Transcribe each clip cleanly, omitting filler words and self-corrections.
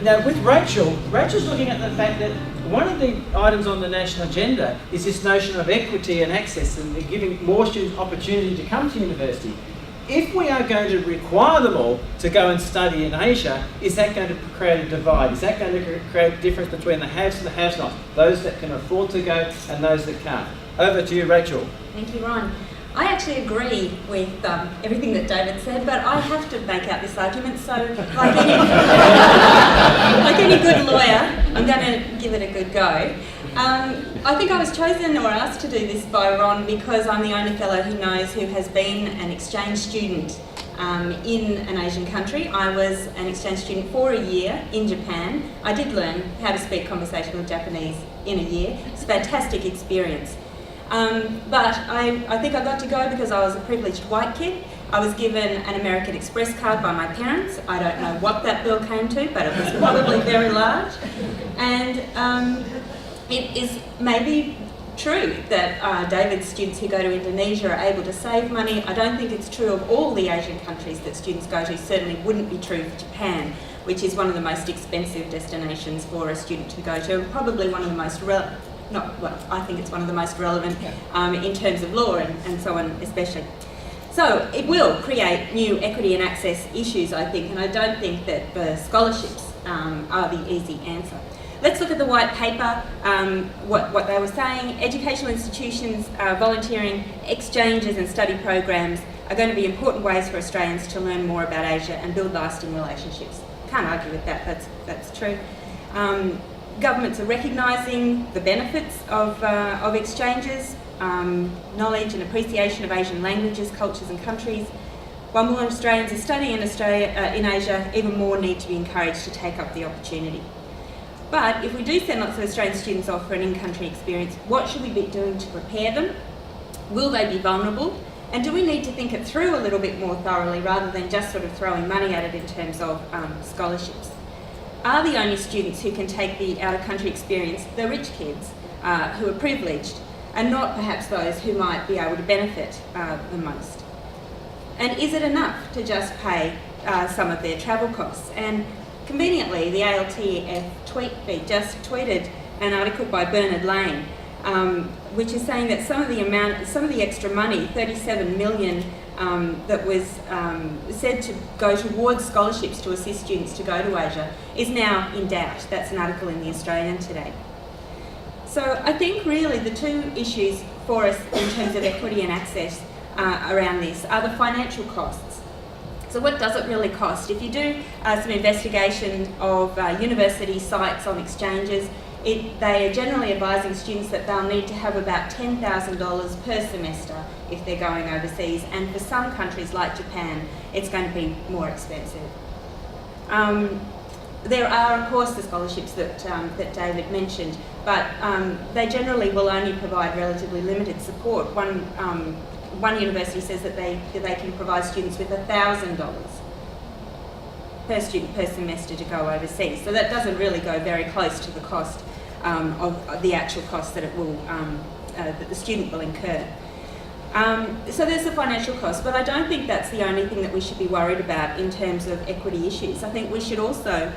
Now with Rachel's looking at the fact that one of the items on the national agenda is this notion of equity and access and giving more students opportunity to come to university. If we are going to require them all to go and study in Asia, is that going to create a divide? Is that going to create a difference between the haves and the have-nots, those that can afford to go and those that can't? Over to you, Rachael. Thank you, Ron. I actually agree with everything that David said, but I have to make out this argument, so like any good lawyer, I'm going to give it a good go. I think I was chosen or asked to do this by Ron because I'm the only fellow he knows who has been an exchange student in an Asian country. I was an exchange student for a year in Japan. I did learn how to speak conversational Japanese in a year. It's a fantastic experience. But I think I got to go because I was a privileged white kid. I was given an American Express card by my parents. I don't know what that bill came to, but it was probably very large. And it is maybe true that David's students who go to Indonesia are able to save money. I don't think it's true of all the Asian countries that students go to. Certainly wouldn't be true for Japan, which is one of the most expensive destinations for a student to go to, and probably one of the most I think it's one of the most relevant in terms of law and so on especially. So it will create new equity and access issues, I think, and I don't think that the scholarships are the easy answer. Let's look at the white paper, what they were saying. Educational institutions, volunteering, exchanges and study programs are going to be important ways for Australians to learn more about Asia and build lasting relationships. Can't argue with that, that's true. Governments are recognising the benefits of exchanges, knowledge and appreciation of Asian languages, cultures and countries. While more Australians are studying in Asia, even more need to be encouraged to take up the opportunity. But if we do send lots of Australian students off for an in-country experience, what should we be doing to prepare them? Will they be vulnerable? And do we need to think it through a little bit more thoroughly rather than just sort of throwing money at it in terms of scholarships? Are the only students who can take the out-of-country experience the rich kids who are privileged and not perhaps those who might be able to benefit the most? And is it enough to just pay some of their travel costs? And conveniently, the ALTF tweet feed just tweeted an article by Bernard Lane, which is saying that some of the extra money, 37 million, that was said to go towards scholarships to assist students to go to Asia, is now in doubt. That's an article in The Australian today. So I think really the two issues for us in terms of equity and access around this are the financial costs. So what does it really cost? If you do some investigation of university sites on exchanges, they are generally advising students that they'll need to have about $10,000 per semester if they're going overseas, and for some countries like Japan, it's going to be more expensive. There are, of course, the scholarships that David mentioned, but they generally will only provide relatively limited support. One university says that they can provide students with $1,000 per student per semester to go overseas. So that doesn't really go very close to the cost of the actual cost that it will that the student will incur. So there's the financial cost, but I don't think that's the only thing that we should be worried about in terms of equity issues. I think we should also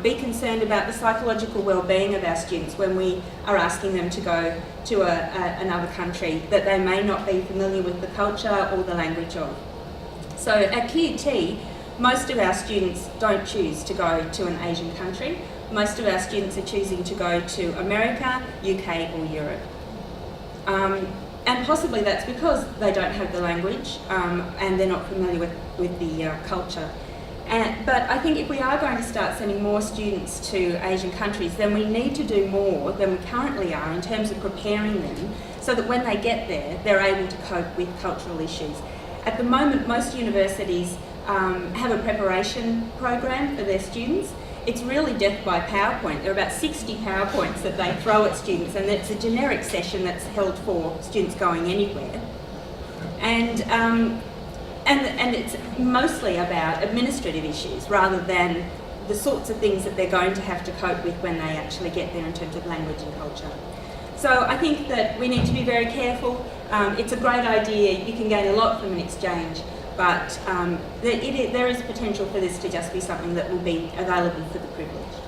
be concerned about the psychological well-being of our students when we are asking them to go to another country that they may not be familiar with the culture or the language of. So at QUT, most of our students don't choose to go to an Asian country. Most of our students are choosing to go to America, UK or Europe. And possibly that's because they don't have the language and they're not familiar with the culture. But I think if we are going to start sending more students to Asian countries, then we need to do more than we currently are in terms of preparing them so that when they get there, they're able to cope with cultural issues. At the moment, most universities have a preparation program for their students. It's really death by PowerPoint. There are about 60 PowerPoints that they throw at students, and it's a generic session that's held for students going anywhere. And it's mostly about administrative issues rather than the sorts of things that they're going to have to cope with when they actually get there in terms of language and culture. So I think that we need to be very careful. It's a great idea. You can gain a lot from an exchange. but there is potential for this to just be something that will be available for the privileged.